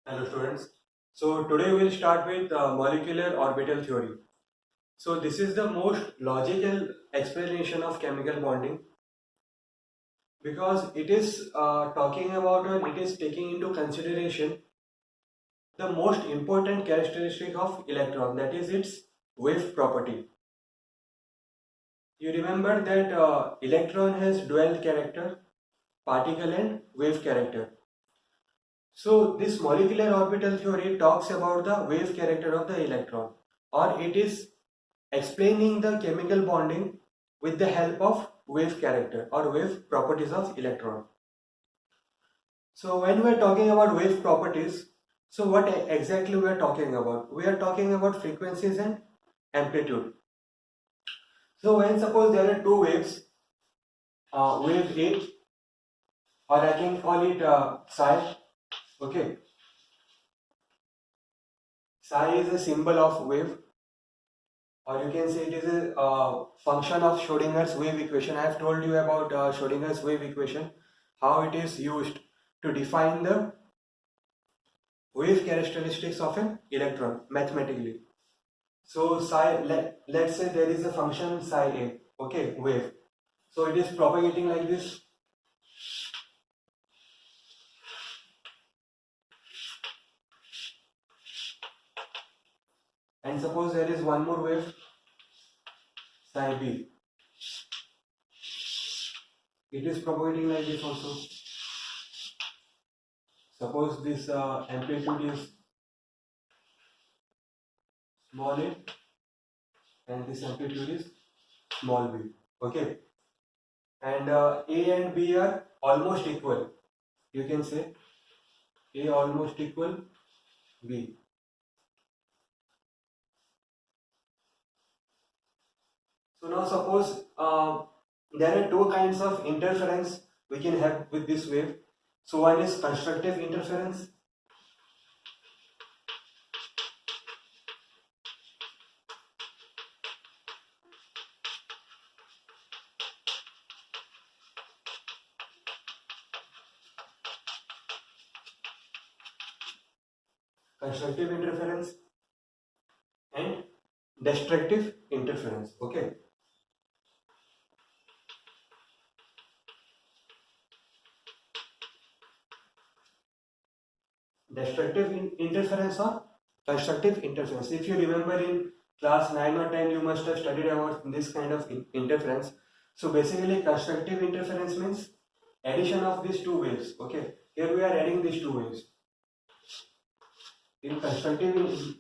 Hello students. So today we'll start with molecular orbital theory. So this is the most logical explanation of chemical bonding because it is talking about or it is taking into consideration the most important characteristic of electron, that is its wave property. You remember that electron has dual character, particle and wave character. So this molecular orbital theory talks about the wave character of the electron, or it is explaining the chemical bonding with the help of wave character or wave properties of electron. So when we are talking about wave properties, so what exactly we are talking about? We are talking about frequencies and amplitude. So when suppose there are two waves, wave A, or I can call it psi. Okay, psi is a symbol of wave, or you can say it is a function of Schrodinger's wave equation. I have told you about Schrodinger's wave equation, how it is used to define the wave characteristics of an electron mathematically. So psi, let's say there is a function psi a, okay, wave. So it is propagating like this. And suppose there is one more wave, psi b. It is propagating like this also. Suppose this amplitude is small a and this amplitude is small b. Okay. And A and B are almost equal. You can say A almost equal B. So now suppose there are two kinds of interference we can have with this wave. So one is constructive interference. Constructive interference and destructive interference. Okay. Destructive interference or constructive interference. If you remember in class 9 or 10, you must have studied about this kind of interference. So basically, constructive interference means addition of these two waves. Okay, here we are adding these two waves. In constructive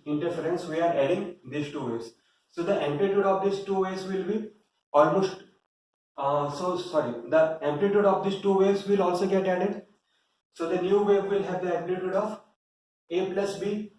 interference, we are adding these two waves. So the amplitude of these two waves will be almost. The amplitude of these two waves will also get added. So the new wave will have the amplitude of A plus B.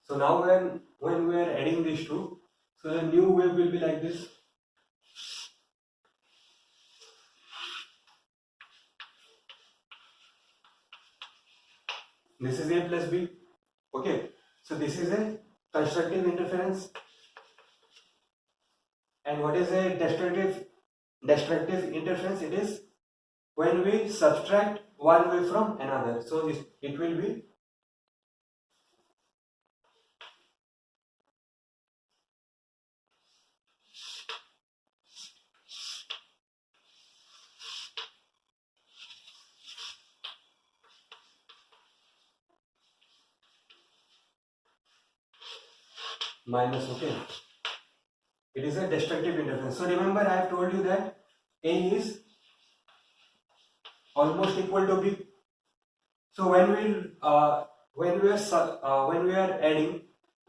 So now when we are adding these two, so the new wave will be like this. This is A plus B. Okay. So this is a constructive interference. And what is a destructive interference? It is when we subtract one wave from another. So it will be minus. Okay. It is a destructive interference. So remember, I have told you that A is almost equal to B. So when we when we are adding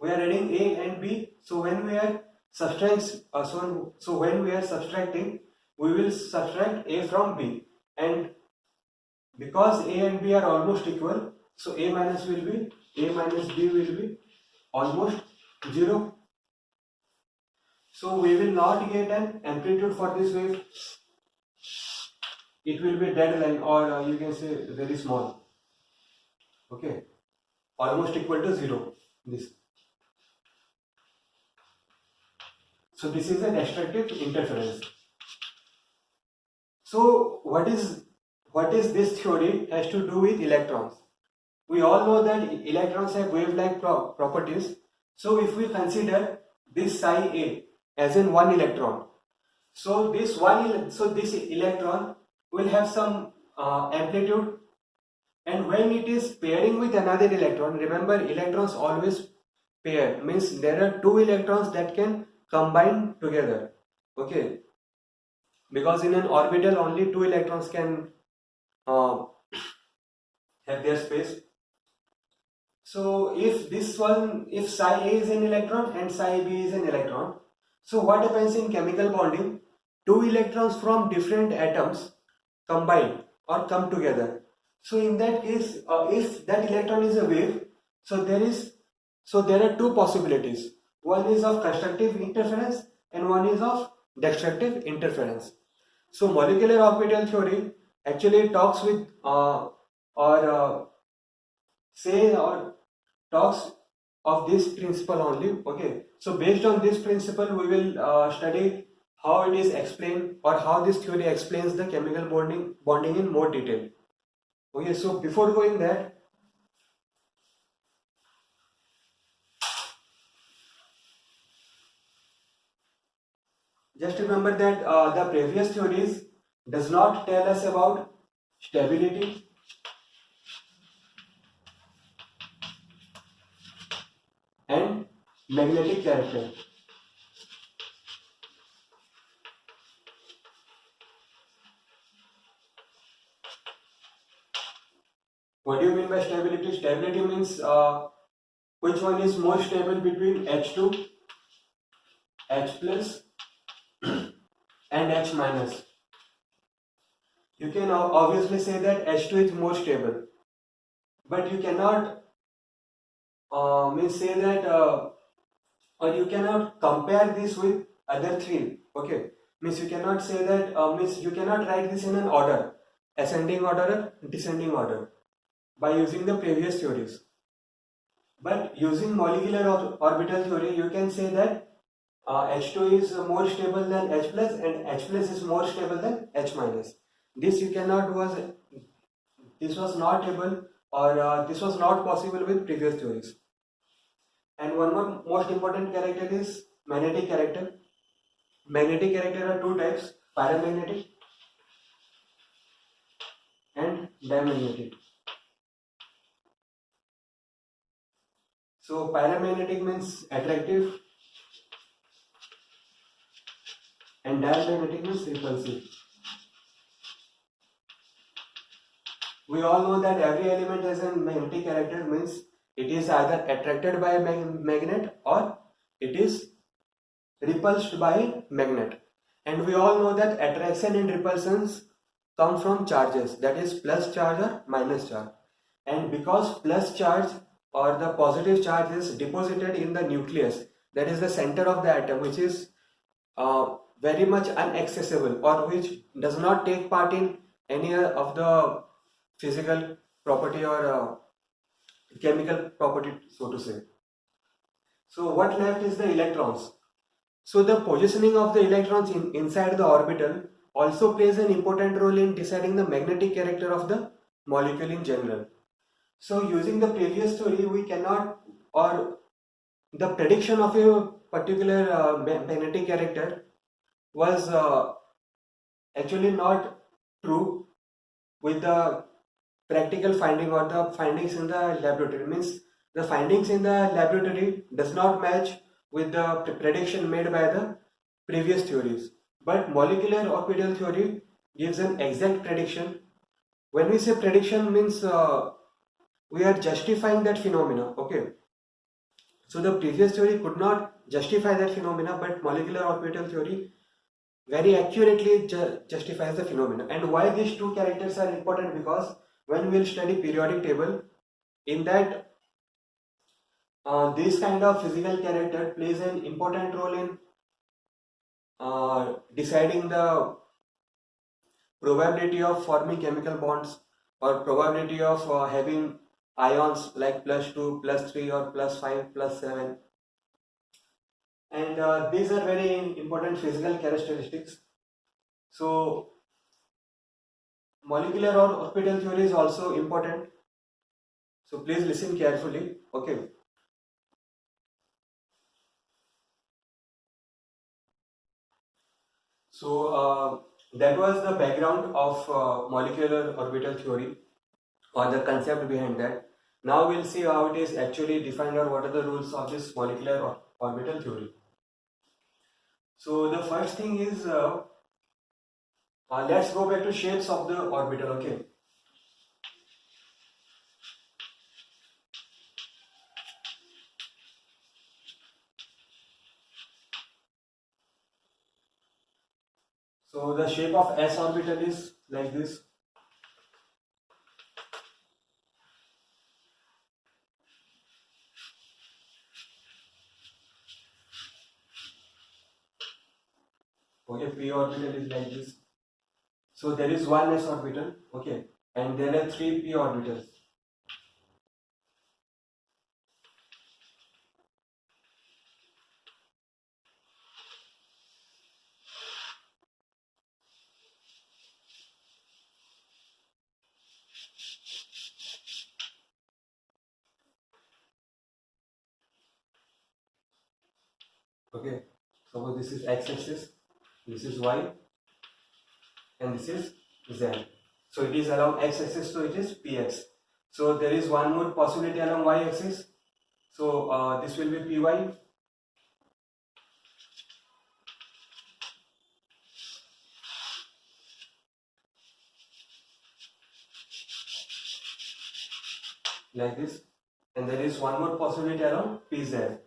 A and B. So when we are when we are subtracting, we will subtract A from B, and because A and B are almost equal, so A minus B will be almost 0. So we will not get an amplitude for this wave. It will be dead line, or you can say very small. Okay, almost equal to 0. This. So this is a destructive interference. So what is this theory has to do with electrons? We all know that electrons have wave-like properties. So if we consider this psi A as in one electron, so this electron will have some amplitude, and when it is pairing with another electron, remember electrons always pair, means there are two electrons that can combine together. Okay, because in an orbital only two electrons can have their space. So if psi A is an electron and psi B is an electron, so what happens in chemical bonding? Two electrons from different atoms combine or come together. So in that case, if that electron is a wave, so there are two possibilities. One is of constructive interference and one is of destructive interference. So molecular orbital theory actually talks with or say or talks of this principle only. Okay, so based on this principle we will study how it is explained, or how this theory explains the chemical bonding in more detail. Okay, so before going there, just remember that the previous theories does not tell us about stability and magnetic character. What do you mean by stability? Stability means which one is more stable between H2, H plus and H minus. You can obviously say that H2 is more stable, but you cannot say that or you cannot compare this with other three. Okay, means you cannot say that means you cannot write this in an order, ascending order or descending order, by using the previous theories. But using molecular orbital theory, you can say that H2 is more stable than H plus and H plus is more stable than H minus. This was not able, or this was not possible with previous theories. And one more most important character is magnetic character. Magnetic character are two types: paramagnetic and diamagnetic. So paramagnetic means attractive and diamagnetic means repulsive. We all know that every element has a magnetic character, means it is either attracted by a magnet or it is repulsed by a magnet. And we all know that attraction and repulsions come from charges, that is plus charge or minus charge. And because plus charge or the positive charge is deposited in the nucleus, that is the center of the atom, which is very much inaccessible, or which does not take part in any of the physical property or chemical property, so to say. So what left is the electrons. So the positioning of the electrons inside the orbital also plays an important role in deciding the magnetic character of the molecule in general. So using the previous theory, we cannot, or the prediction of a particular magnetic character was actually not true with the practical finding or the findings in the laboratory. Means the findings in the laboratory does not match with the prediction made by the previous theories. But molecular orbital theory gives an exact prediction. When we say prediction, means we are justifying that phenomena. Okay, so the previous theory could not justify that phenomena, but molecular orbital theory very accurately justifies the phenomena. And why these two characters are important? Because when we will study periodic table, in that this kind of physical character plays an important role in deciding the probability of forming chemical bonds, or probability of having ions like +2, +3, or +5, +7. And these are very important physical characteristics. So molecular or orbital theory is also important. So please listen carefully. Okay. So that was the background of molecular orbital theory, or the concept behind that. Now we'll see how it is actually defined, or what are the rules of this molecular orbital theory. So the first thing is, let's go back to shapes of the orbital. Okay. So the shape of s orbital is like this. Okay, p orbital is like this. So there is one s orbital. Okay, and there are three p orbitals. Okay, suppose this is x-axis, this is y, and this is z. So it is along x-axis, so it is px. So there is one more possibility along y-axis. So this will be py. Like this, and there is one more possibility along pz.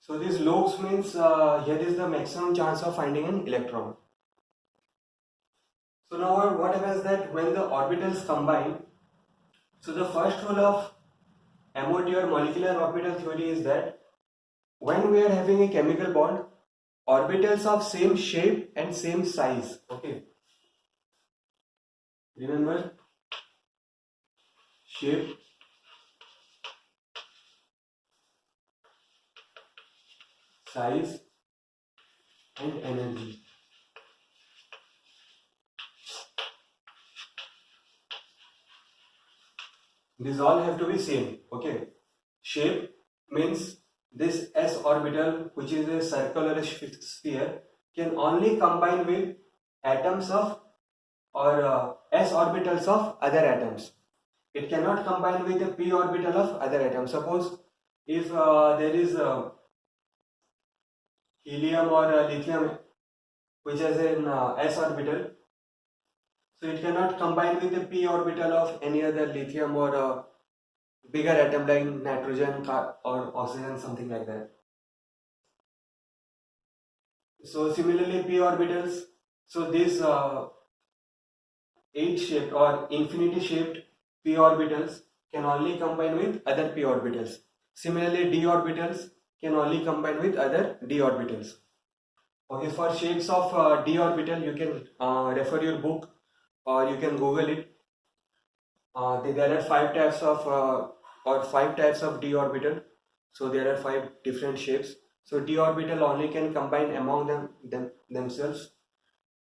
So these lobes means here is the maximum chance of finding an electron. So now what happens that when the orbitals combine, so the first rule of MOT, or molecular orbital theory, is that when we are having a chemical bond, orbitals of same shape and same size. Okay. Remember, shape, size, and energy. These all have to be same. Okay. Shape means this s orbital, which is a circular sphere, can only combine with atoms of, or s orbitals of other atoms. It cannot combine with a p orbital of other atoms. Suppose if there is helium or lithium which has an s orbital, so it cannot combine with the p orbital of any other lithium or bigger atom like nitrogen or oxygen, something like that. So similarly, p orbitals, so these 8 shaped or infinity shaped p orbitals can only combine with other p orbitals. Similarly, d orbitals can only combine with other d orbitals. Okay, for shapes of d orbital, you can refer your book, or you can Google it. There are 5 types of or 5 types of d orbital. So there are 5 different shapes. So d orbital only can combine among themselves.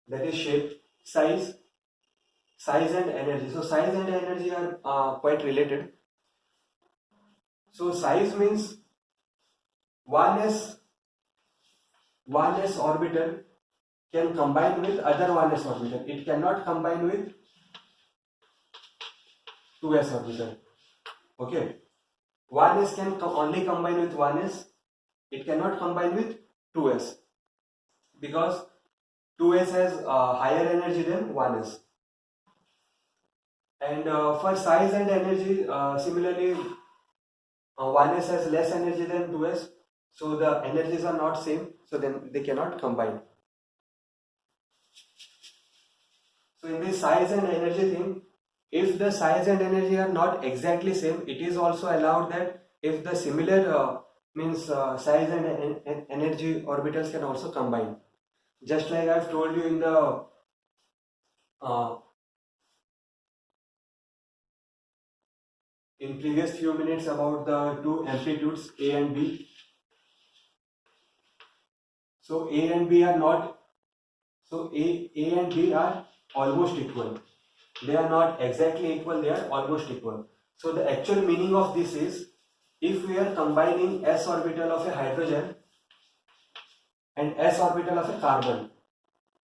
That is shape, size, and energy. So size and energy are quite related. So size means 1s orbital can combine with other 1s orbital. It cannot combine with 2s orbital. Okay. 1s can only combine with 1s. It cannot combine with 2s because 2s has higher energy than 1s. And for size and energy, similarly, 1s has less energy than 2s, so the energies are not same, so then they cannot combine. So in this size and energy thing, if the size and energy are not exactly same, it is also allowed that if the similar size and energy orbitals can also combine. Just like I've told you in the in previous few minutes about the two amplitudes A and B. So A and B are not, so A and B are almost equal. They are not exactly equal, they are almost equal. So the actual meaning of this is, if we are combining s orbital of a hydrogen and s orbital of a carbon,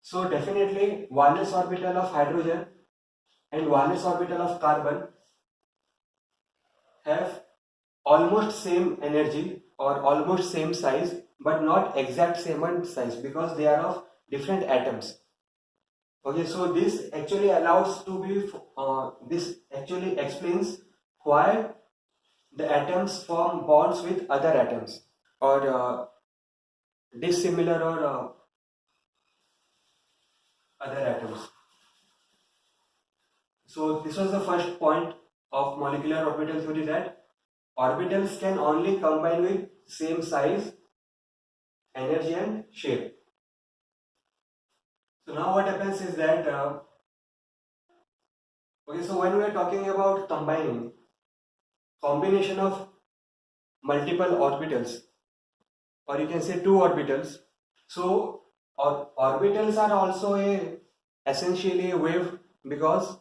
so definitely 1s orbital of hydrogen and 1s orbital of carbon have almost same energy or almost same size, but not exact same size because they are of different atoms. Okay, so this actually allows to be, this actually explains why the atoms form bonds with other atoms or dissimilar or other atoms. So this was the first point of molecular orbital theory, that orbitals can only combine with same size, energy and shape. So now what happens is that okay, so when we are talking about combining, combination of multiple orbitals, or you can say two orbitals, so orbitals are also essentially a wave, because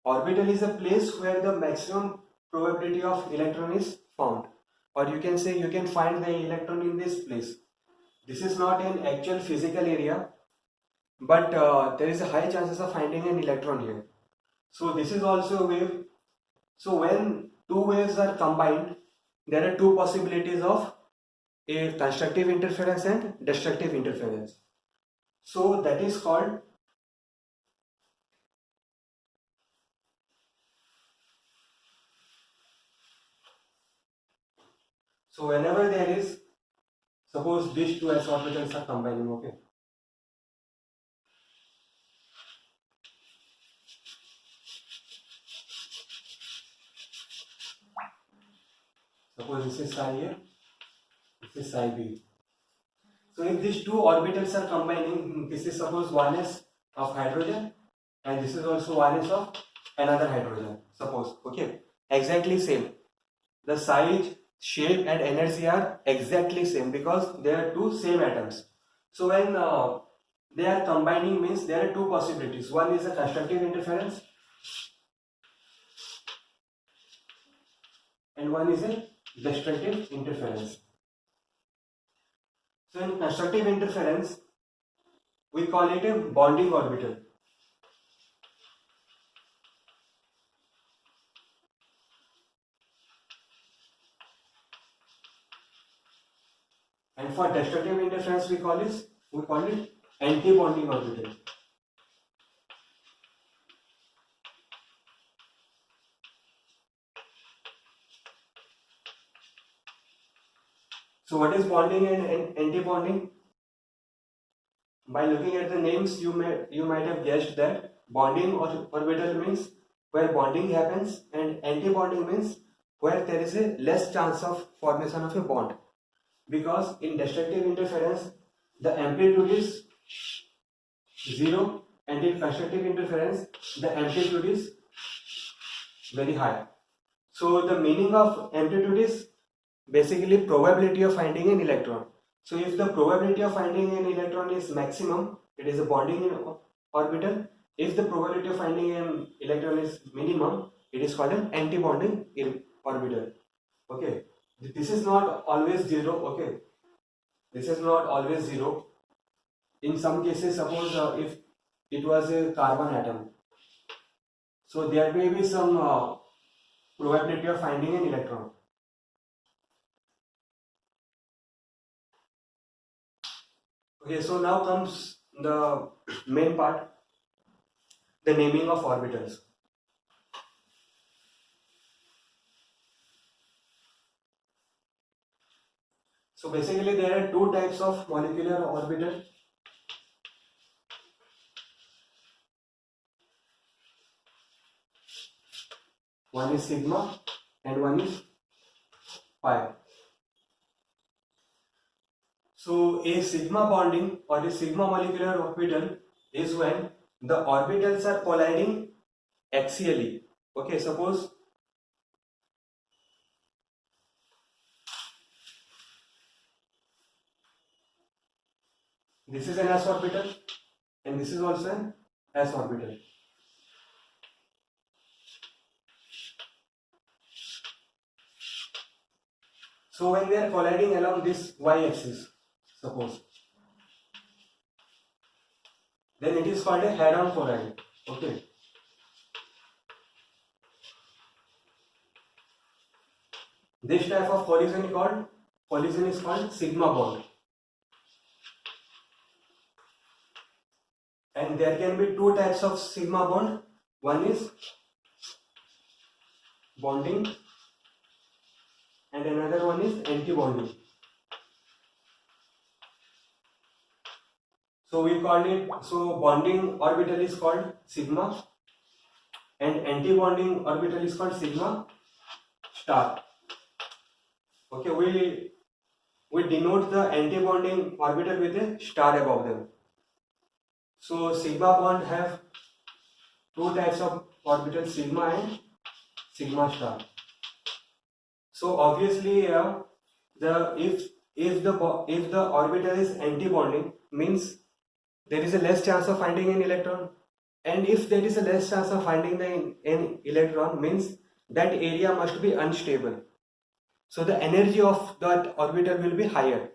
orbital is a place where the maximum probability of electron is found, or you can say you can find the electron in this place. This is not an actual physical area, but there is a high chances of finding an electron here. So this is also a wave. So when two waves are combined, there are two possibilities of a constructive interference and destructive interference. So that is called, so whenever there is, suppose these two s orbitals are combining, okay. Suppose this is psi A, this is psi B. So if these two orbitals are combining, this is suppose 1s of hydrogen and this is also 1s of another hydrogen, suppose, okay, exactly same. The size, shape and energy are exactly same because they are two same atoms. So when they are combining, means there are two possibilities. One is a constructive interference and one is a destructive interference. So in constructive interference, we call it a bonding orbital. And for destructive interference, we call it anti-bonding orbital. So what is bonding and anti-bonding? By looking at the names, you might have guessed that bonding orbital means where bonding happens, and anti-bonding means where there is a less chance of formation of a bond. Because in destructive interference, the amplitude is 0, and in constructive interference, the amplitude is very high. So the meaning of amplitude is basically probability of finding an electron. So if the probability of finding an electron is maximum, it is a bonding orbital. If the probability of finding an electron is minimum, it is called an anti-bonding orbital. Okay, this is not always 0. Okay, this is not always 0. In some cases, suppose if it was a carbon atom, so there may be some probability of finding an electron. Okay, so now comes the main part, the naming of orbitals. So basically there are two types of molecular orbital. One is sigma and one is pi. So a sigma bonding or a sigma molecular orbital is when the orbitals are colliding axially. Okay, suppose this is an s orbital and this is also an s orbital. So when they are colliding along this y-axis, suppose, then it is called a head-on collide. Okay. This type of collision is called sigma bond. And there can be two types of sigma bond. One is bonding and another one is anti-bonding. So we call it, so bonding orbital is called sigma and anti-bonding orbital is called sigma star. Okay, we denote the anti-bonding orbital with a star above them. So sigma bond have two types of orbital, sigma and sigma star. So obviously, if the orbital is anti-bonding, means there is a less chance of finding an electron, and if there is a less chance of finding an electron, means that area must be unstable. So the energy of that orbital will be higher,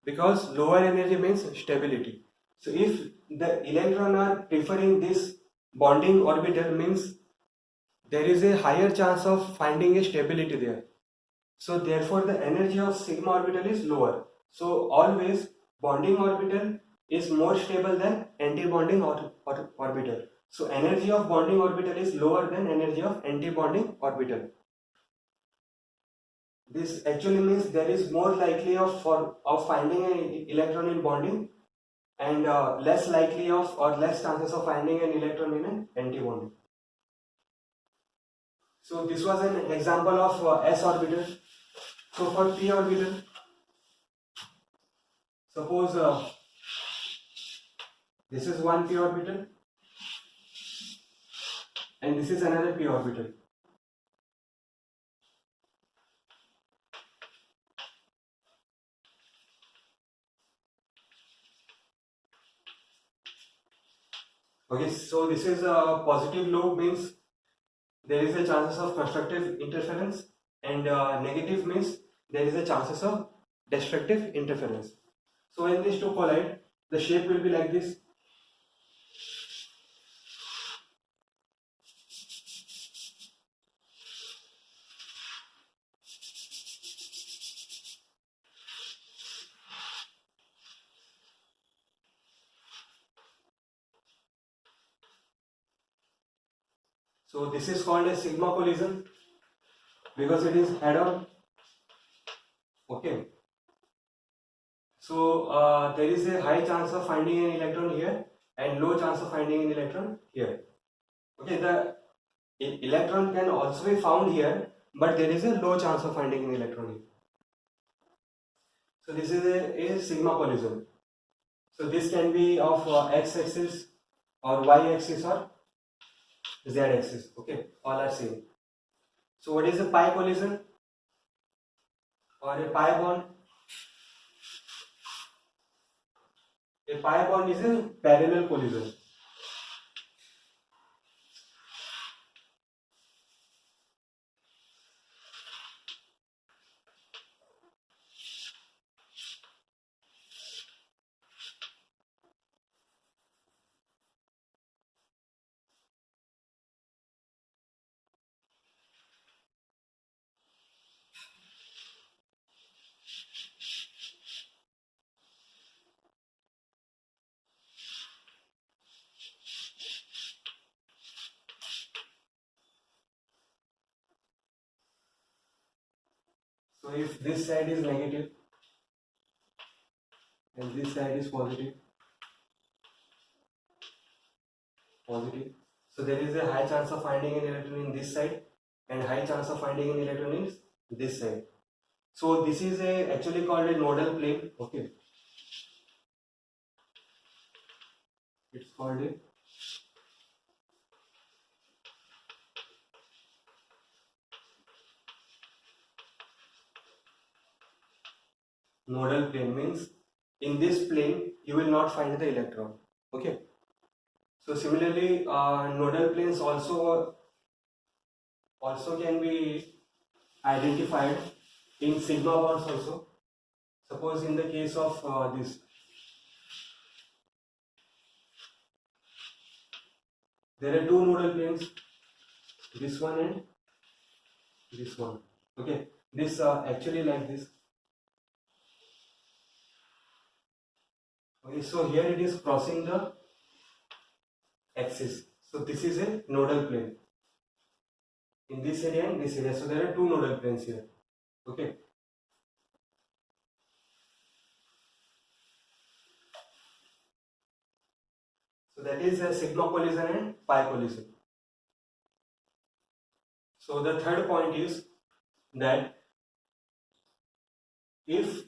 because lower energy means stability. So if the electron are preferring this bonding orbital, means there is a higher chance of finding a stability there. So therefore the energy of sigma orbital is lower. So always bonding orbital is more stable than anti-bonding orbital. So energy of bonding orbital is lower than energy of anti-bonding orbital. This actually means there is more likely of finding an electron in bonding and less likely of or less chances of finding an electron in an anti-bonding. So this was an example of s orbital. So for p orbital, suppose this is one p orbital and this is another p orbital. Okay, so this is a positive lobe, means there is a chances of constructive interference, and negative means there is a chances of destructive interference. So when these two collide, the shape will be like this. So this is called a sigma collision because it is head on. Okay. So there is a high chance of finding an electron here and low chance of finding an electron here. Okay, the electron can also be found here, but there is a low chance of finding an electron here. So this is a sigma collision. So this can be of x-axis or y-axis or z-axis. Okay, all are same. So what is a pi collision or a pi bond? A pi bond is a parallel collision. So if this side is negative and this side is positive, so there is a high chance of finding an electron in this side and high chance of finding an electron in this side. So this is actually called a nodal plane. Okay, it's called a nodal plane. Means in this plane you will not find the electron. Okay, so similarly nodal planes also can be identified in sigma bonds also. Suppose in the case of this, there are two nodal planes, this one and this one. Okay, this actually like this. Okay, so here it is crossing the axis. So this is a nodal plane in this area and this area. So there are two nodal planes here. Okay. So that is a sigma collision and pi collision. So the third point is that if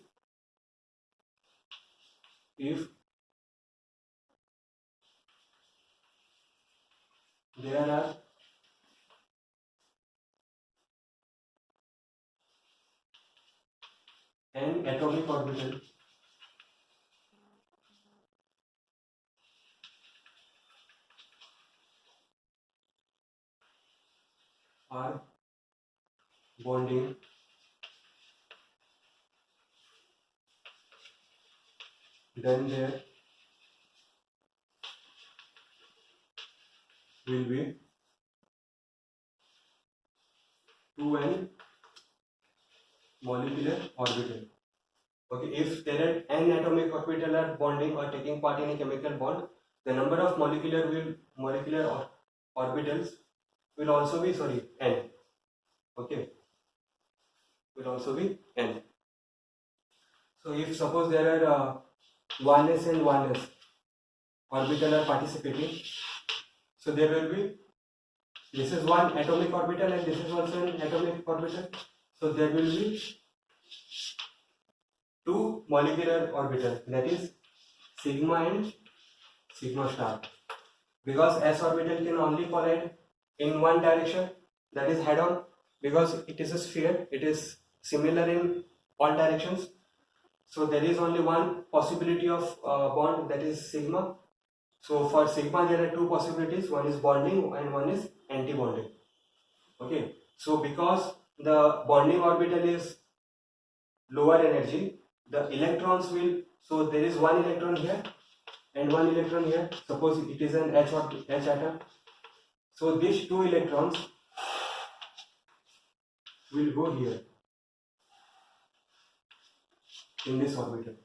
there are n atomic orbital are bonding then there will be 2n molecular orbital. Okay, if there are n atomic orbital are bonding or taking part in a chemical bond, the number of molecular orbitals will also be n. Okay, will also be n. So if suppose there are 1s and 1s orbital are participating, so there will be, this is one atomic orbital and this is also an atomic orbital, so there will be two molecular orbital, that is sigma and sigma star, because s orbital can only collide in one direction, that is head on, because it is a sphere, it is similar in all directions. So there is only one possibility of bond, that is sigma. So for sigma there are two possibilities, one is bonding and one is anti-bonding. Okay, so because the bonding orbital is lower energy, the electrons will, so there is one electron here and one electron here, suppose it is an H atom, so these two electrons will go here in this orbital.